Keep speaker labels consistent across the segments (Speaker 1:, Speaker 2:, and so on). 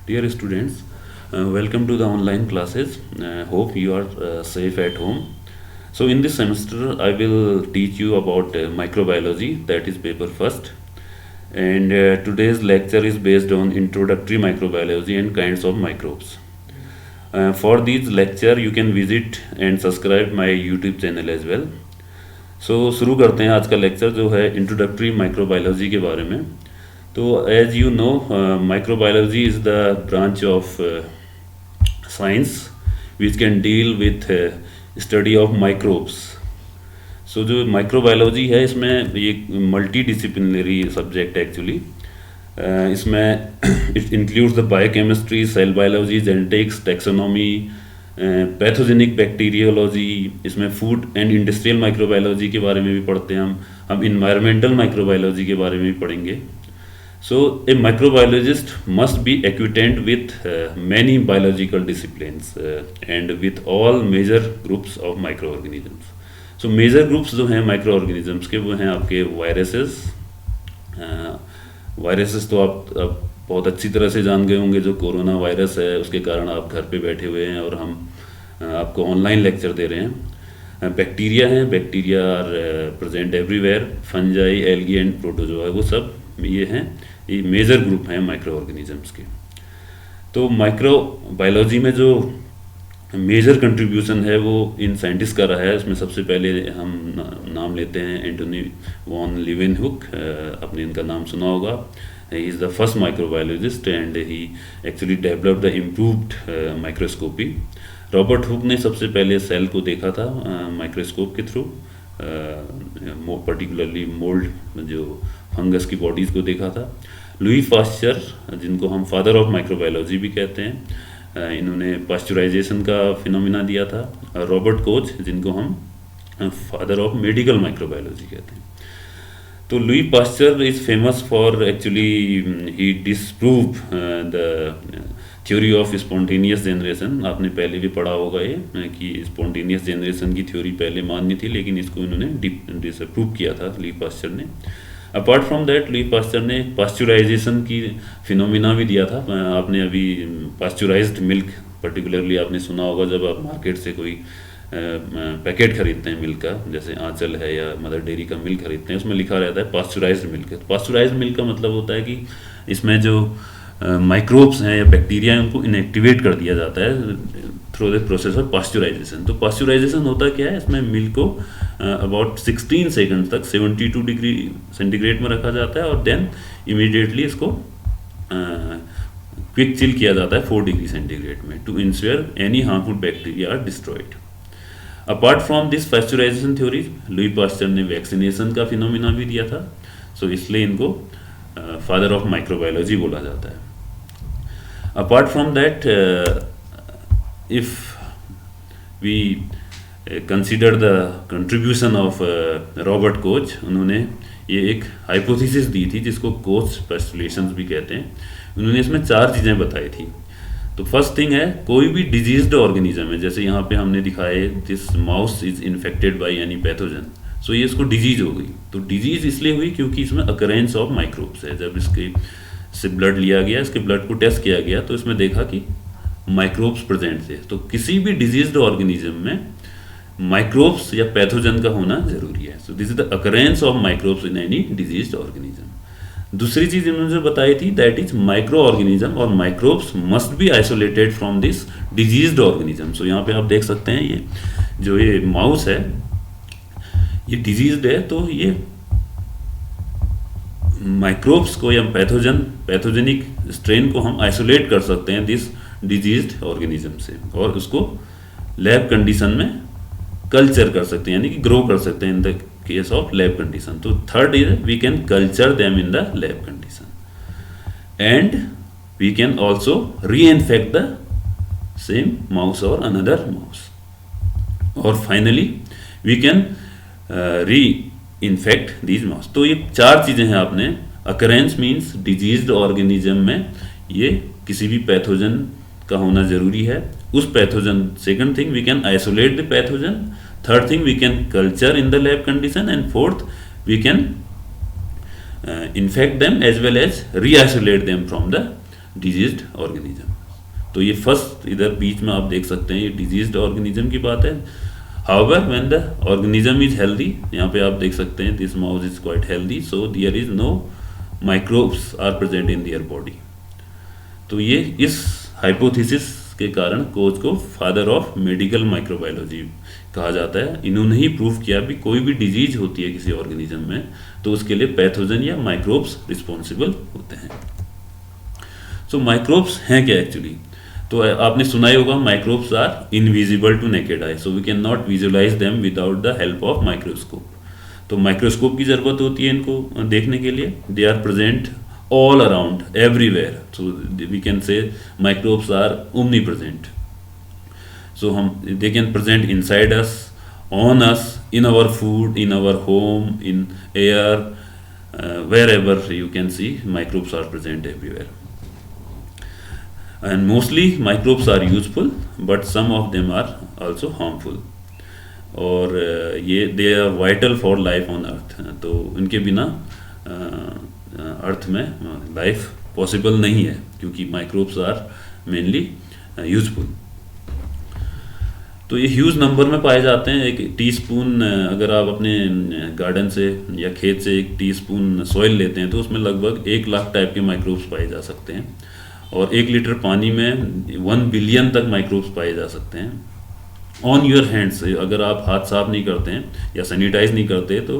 Speaker 1: Dear students, welcome to the online classes. Hope you are safe at home. So in this semester, I will teach you about microbiology, that is paper first. And today's lecture is based on introductory microbiology and kinds of microbes. For this lecture, you can visit and subscribe my YouTube channel as well. So शुरू करते हैं आज का lecture जो है introductory microbiology के बारे में. तो as you know microbiology is the branch of science which can deal with study of microbes. So जो माइक्रोबायोलॉजी है इसमें ये मल्टी डिसिप्लिनरी सब्जेक्ट एक्चुअली. इसमें it includes the biochemistry, cell biology, genetics, taxonomy, pathogenic bacteriology. इसमें food and industrial microbiology के बारे में भी पढ़ते हैं हम इन्वायरमेंटल माइक्रोबायोलॉजी के बारे में भी पढ़ेंगे. So a microbiologist must be acquainted with many biological disciplines and with all major groups of microorganisms. So major groups जो हैं microorganisms के वो हैं आपके viruses. वायरसेस तो आप बहुत अच्छी तरह से जान गए होंगे. जो कोरोना वायरस है उसके कारण आप घर पे बैठे हुए हैं और हम आपको ऑनलाइन लेक्चर दे रहे हैं. बैक्टीरिया हैं, bacteria are present everywhere. Fungi, algae and protozoa वो सब ये हैं, ये मेजर ग्रुप हैं माइक्रो ऑर्गेनिजम्स के. तो माइक्रो बायोलॉजी में जो मेजर कंट्रीब्यूशन है वो इन साइंटिस्ट का रहा है. इसमें सबसे पहले हम नाम लेते हैं एंटोनी वॉन लीवेनहुक. आपने इनका नाम सुना होगा. He is the first microbiologist and he actually developed the improved microscopy. Robert Hooke ने सबसे पहले सेल को देखा था माइक्रोस्कोप के थ्रू, पर्टिकुलरली मोल्ड जो फंगस की बॉडीज़ को देखा था. लुई पास्चर जिनको हम फादर ऑफ माइक्रोबायोलॉजी भी कहते हैं, इन्होंने पास्चराइजेशन का फिनोमिना दिया था. रॉबर्ट कोच जिनको हम फादर ऑफ मेडिकल माइक्रोबायोलॉजी कहते हैं. तो Louis Pasteur is famous for actually he disprove the theory of spontaneous generation. आपने पहले भी पढ़ा होगा ये कि स्पॉन्टेनियस जनरेशन की थ्योरी पहले मान्य थी लेकिन इसको इन्होंने डिसप्रूव किया था लुई पास्चर ने. Apart from that Louis Pasteur ने पास्चराइजेशन की फिनोमिना भी दिया था. आपने अभी पास्चराइज्ड मिल्क पर्टिकुलरली आपने सुना होगा. जब आप मार्केट से कोई पैकेट खरीदते हैं मिल्क का, जैसे आंचल है या मदर डेयरी का मिल्क खरीदते हैं, उसमें लिखा रहता है पास्चराइज्ड मिल्क. पास्चराइज्ड मिल्क का मतलब होता है कि इसमें जो माइक्रोब्स हैं या बैक्टीरिया हैं उनको इनएक्टिवेट कर दिया जाता है through the process of pasteurisation. तो पास्चराइजेशन होता क्या है, इसमें मिल्क को अबाउट 16 सेकंड तक 72 डिग्री सेंटीग्रेड में रखा जाता है और देन इमीडिएटली इसको क्विक चिल किया जाता है 4 डिग्री सेंटीग्रेड में to ensure any harmful bacteria are destroyed. Apart from this pasteurisation theory Louis Pasteur ने वैक्सीनेशन का फिनोमिना भी दिया था. सो इसलिए इनको फादर ऑफ माइक्रोबायोलॉजी बोला जाता है. Apart from that if we consider the contribution of Robert Koch, उन्होंने ये एक हाइपोथेसिस दी थी जिसको कोच पोस्टुलेशंस भी कहते हैं. उन्होंने इसमें 4 चीज़ें बताई थी. तो फर्स्ट थिंग है कोई भी डिजीज्ड ऑर्गेनिज्म है, जैसे यहाँ पे हमने दिखाए this mouse is infected by any pathogen. So ये इसको डिजीज हो गई. तो डिजीज इसलिए हुई क्योंकि इसमें अकरेंस ऑफ माइक्रोब्स है. जब इसके से ब्लड लिया गया, इसके ब्लड को टेस्ट किया गया तो इसमें देखा कि माइक्रोब्स प्रेजेंट थे. तो किसी भी डिजीज्ड ऑर्गेनिज्म में माइक्रोब्स या पैथोजन का होना जरूरी है. So this is the occurrence of microbes in any diseased organism. दूसरी चीज इन्होंने जो बताई थी दैट इज माइक्रो ऑर्गेनिज्म और microbes must be isolated from this diseased organism. So यहाँ पे आप देख सकते हैं ये जो ये माउस है ये डिजीज्ड है, तो ये माइक्रोब्स को या पैथोजेनिक स्ट्रेन को हम आइसोलेट कर सकते हैं दिस डिजीज्ड ऑर्गेनिज्म से और उसको लैब कंडीशन में कल्चर कर सकते हैं, यानी कि ग्रो कर सकते हैं in the case of lab condition. तो third is we can culture them in the lab condition and we can also reinfect the same mouse और अनदर माउस. और finally we can reinfect these mouse. तो ये 4 चीज़ें हैं. आपने occurrence means diseased organism में ये किसी भी पैथोजन का होना जरूरी है. उस pathogen, second thing we can isolate the pathogen, third thing we can culture in the lab condition and fourth we can infect them as well as re-isolate them from the diseased organism. तो ये first इधर बीच में आप देख सकते हैं, ये diseased organism की बात है। However when the organism is healthy, यहाँ पे आप देख सकते हैं this mouse is quite healthy, so there is no microbes are present in their body. तो ये इस हाइपोथेसिस के कारण कोच को फादर ऑफ मेडिकल माइक्रोबायोलॉजी कहा जाता है। इन्होंने ही प्रूव किया भी कोई भी डिजीज होती है किसी ऑर्गेनिज्म में तो उसके लिए पैथोजन या माइक्रोब्स रिस्पॉन्सिबल होते हैं। सो माइक्रोब्स हैं क्या एक्चुअली? तो आपने सुना ही होगा microbes are invisible to naked eye, so we can not visualise them without the help of microscope. तो माइक्रोस्कोप की ज़रूरत होती है इनको देखने के लिए। They are present all around, everywhere, so we can say microbes are omnipresent. So they can present inside us, on us, in our food, in our home, in air, wherever you can see microbes are present everywhere. And mostly microbes are useful, but some of them are also harmful. और ये they are vital for life on earth. तो इनके बिना अर्थ में life possible नहीं है क्योंकि microbes are mainly useful. तो ये ह्यूज नंबर में पाए जाते हैं। एक टीस्पून अगर आप अपने गार्डन से या खेत से एक टीस्पून सॉइल लेते हैं तो उसमें लगभग 1 लाख टाइप के माइक्रोब्स पाए जा सकते हैं। और 1 लीटर पानी में 1 बिलियन तक माइक्रोब्स पाए जा सकते हैं। ऑन योर हैंड्स, अगर आप हाथ साफ नहीं करते हैं या सैनिटाइज नहीं करते तो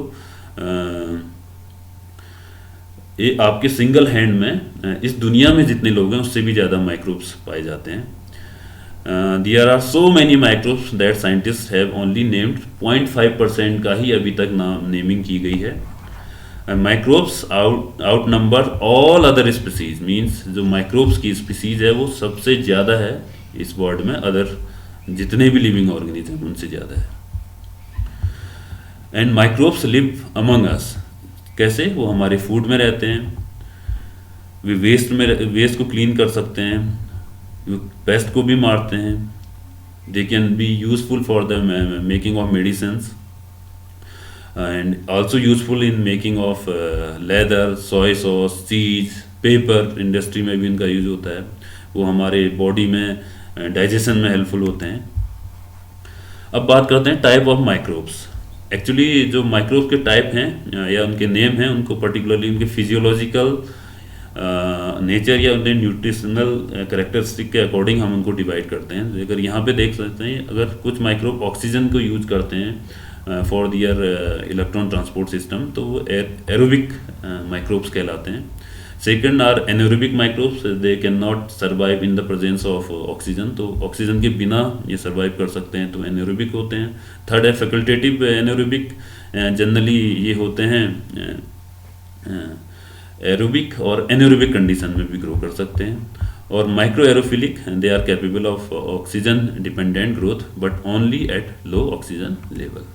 Speaker 1: ये आपके सिंगल हैंड में इस दुनिया में जितने लोग हैं उससे भी ज़्यादा माइक्रोब्स पाए जाते हैं। There are so many microbes that scientist have only named 0.5% का ही अभी तक नेमिंग की गई है। Microbes outnumber all other species, means जो माइक्रोब्स की स्पीसीज है वो सबसे ज़्यादा है इस वर्ल्ड में, अदर जितने भी लिविंग ऑर्गेनिज्म उनसे ज़्यादा है। एंड माइक्रोब्स लिव अमंग अस। कैसे? वो हमारे फूड में रहते हैं, वे वेस्ट को क्लीन कर सकते हैं, वो पेस्ट को भी मारते हैं, they can be useful for the making of medicines and also useful in making of leather, soya sauce, चीज, पेपर इंडस्ट्री में भी इनका यूज होता है। वो हमारे बॉडी में डाइजेशन में हेल्पफुल होते हैं। अब बात करते हैं टाइप ऑफ माइक्रोब्स। एक्चुअली जो माइक्रोब के टाइप हैं या उनके नेम हैं उनको पर्टिकुलरली उनके फिजियोलॉजिकल नेचर या उनके न्यूट्रिशनल कैरेक्टरिस्टिक के अकॉर्डिंग हम उनको डिवाइड करते हैं। अगर यहाँ पे देख सकते हैं, अगर कुछ माइक्रोब ऑक्सीजन को यूज करते हैं for their electron transport system तो वो एरोबिक माइक्रोब्स कहलाते हैं। Second are anaerobic microbes, they can not survive in the presence of oxygen, तो ऑक्सीजन के बिना ये सर्वाइव कर सकते हैं तो एनएरोबिक होते हैं। थर्ड है फैकल्टेटिव एनएरोबिक, जनरली ये होते हैं एरोबिक और एनएरोबिक कंडीशन में भी ग्रो कर सकते हैं। और microaerophilic, they are capable of oxygen dependent growth but only at low oxygen level.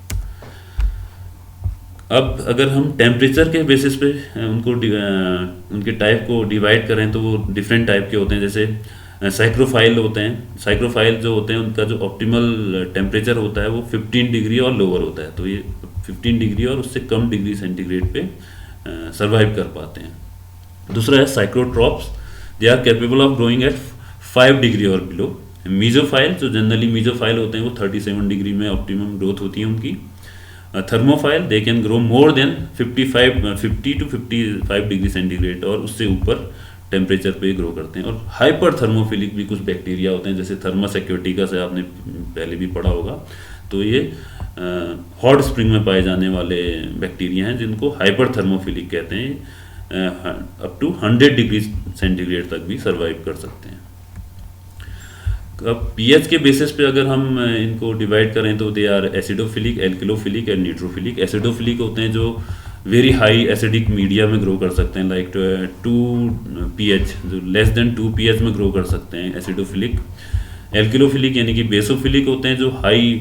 Speaker 1: अब अगर हम टेम्परेचर के बेसिस पे उनको उनके टाइप को डिवाइड करें तो वो डिफरेंट टाइप के होते हैं। जैसे साइक्रोफाइल होते हैं। साइक्रोफाइल जो होते हैं उनका जो ऑप्टिमल टेम्परेचर होता है वो 15 डिग्री और लोअर होता है, तो ये 15 डिग्री और उससे कम डिग्री सेंटीग्रेड पे सर्वाइव कर पाते हैं। दूसरा है psychrotrophs, they are capable of growing at 5 degree और बिलो। मीजोफाइल, जो जनरली मीजोफाइल होते हैं वो 37 डिग्री में ऑप्टिमम ग्रोथ होती है उनकी। Thermophile, they can grow more than 50 to 55 degree centigrade और उससे ऊपर टेम्परेचर पे ग्रो करते हैं। और हाइपर थर्मोफिलिक भी कुछ बैक्टीरिया होते हैं, जैसे थर्मस एक्वेटिका से आपने पहले भी पढ़ा होगा, तो ये हॉट स्प्रिंग में पाए जाने वाले बैक्टीरिया हैं जिनको हाइपर थर्मोफिलिक कहते हैं। अप टू 100 डिग्री सेंटीग्रेड तक भी सर्वाइव कर सकते हैं। अब पीएच के बेसिस पे अगर हम इनको डिवाइड करें तो they are acidophilic, alkaliphilic and neutrophilic. Acidophilic होते हैं जो वेरी हाई एसिडिक मीडिया में ग्रो कर सकते हैं, लाइक 2 pH, जो लेस देन 2 pH में ग्रो कर सकते हैं एसिडोफिलिक। एल्किलोफिलिक यानी कि बेसोफिलिक होते हैं जो हाई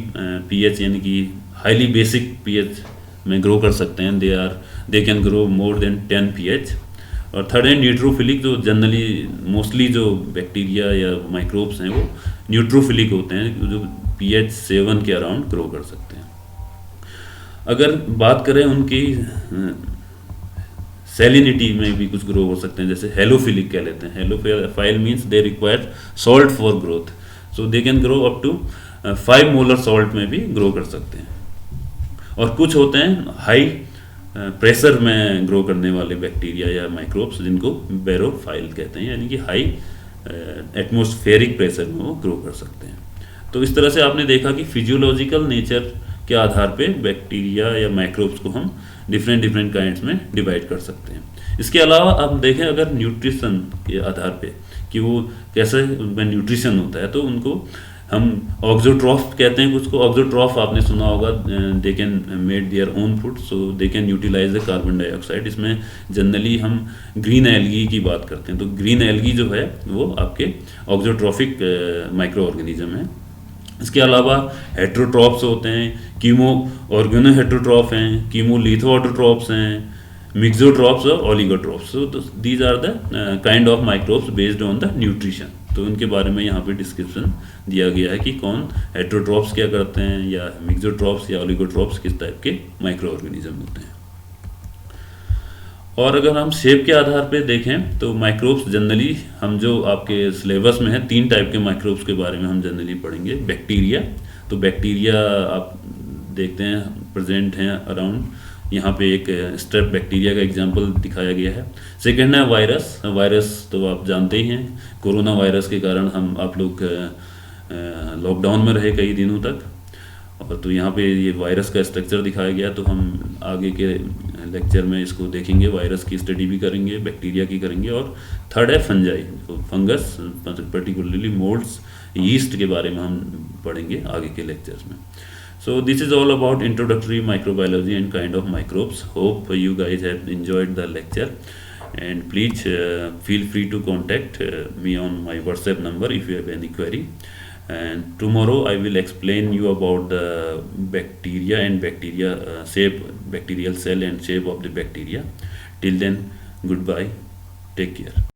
Speaker 1: pH यानी कि हाईली बेसिक pH में ग्रो कर सकते हैं, दे can grow more than 10 pH। और थर्ड है न्यूट्रोफिलिक, जो जनरली मोस्टली जो बैक्टीरिया या माइक्रोब्स हैं वो न्यूट्रोफिलिक होते हैं जो pH 7 के अराउंड ग्रो कर सकते हैं। अगर बात करें उनकी सैलिनिटी में भी कुछ ग्रो हो सकते हैं, जैसे हेलोफिलिक कह लेते हैं। Halophile means they require salt for growth, so they can grow up to 5 molar salt में भी ग्रो कर सकते हैं। और कुछ होते हैं हाई प्रेशर में ग्रो करने वाले बैक्टीरिया या माइक्रोब्स, जिनको बैरोफाइल कहते हैं, यानी कि हाई एटमॉस्फेरिक प्रेशर में वो ग्रो कर सकते हैं। तो इस तरह से आपने देखा कि फिजियोलॉजिकल नेचर के आधार पे बैक्टीरिया या माइक्रोब्स को हम डिफरेंट डिफरेंट काइंड्स में डिवाइड कर सकते हैं। इसके अलावा आप देखें अगर न्यूट्रिशन के आधार पे कि वो कैसे उनमें न्यूट्रिशन होता है, तो उनको हम ऑक्सोट्रॉफ कहते हैं। कुछ को ऑक्सोट्रॉफ आपने सुना होगा, they can made their own food, so they can utilise the carbon dioxide. इसमें जनरली हम ग्रीन एल्गी की बात करते हैं, तो ग्रीन एल्गी जो है वो आपके ऑक्सोट्रॉफिक माइक्रो ऑर्गेनिज्म है। इसके अलावा हेट्रोट्रॉप्स होते हैं, कीमो ऑर्गेनो हेट्रोट्रॉफ हैं, कीमो लिथो ऑटोट्रॉप्स हैं, मिक्सोट्रॉप्स और oligotrophs. So these are the kind of microbes based on the nutrition. तो उनके बारे में यहाँ पे डिस्क्रिप्शन दिया गया है कि कौन हेट्रोट्रॉप्स क्या करते हैं, या मिक्सोट्रॉप्स या ओलिगोट्रॉप्स किस टाइप के माइक्रो ऑर्गेनिज्म होते हैं। और अगर हम शेप के आधार पे देखें तो माइक्रोब्स जनरली हम जो आपके सिलेबस में है 3 टाइप के माइक्रोब्स के बारे में हम जनरली पढ़ेंगे। बैक्टीरिया, तो बैक्टीरिया आप देखते हैं प्रेजेंट हैं अराउंड, यहाँ पे एक स्ट्रेप बैक्टीरिया का एग्जांपल दिखाया गया है। सेकंड है वायरस। वायरस तो आप जानते ही हैं, कोरोना वायरस के कारण आप लोग लॉकडाउन में रहे कई दिनों तक, और तो यहाँ पे ये वायरस का स्ट्रक्चर दिखाया गया। तो हम आगे के लेक्चर में इसको देखेंगे, वायरस की स्टडी भी करेंगे, बैक्टीरिया की करेंगे। और थर्ड है फंजाई, तो फंगस, पर्टिकुलरली मोल्ड्स, यीस्ट के बारे में हम पढ़ेंगे आगे के लेक्चर्स में। So this is all about introductory microbiology and kind of microbes. Hope you guys have enjoyed the lecture, and please feel free to contact me on my WhatsApp number if you have any query. And tomorrow I will explain you about the bacteria and bacteria shape, bacterial cell and shape of the bacteria. Till then, goodbye. Take care.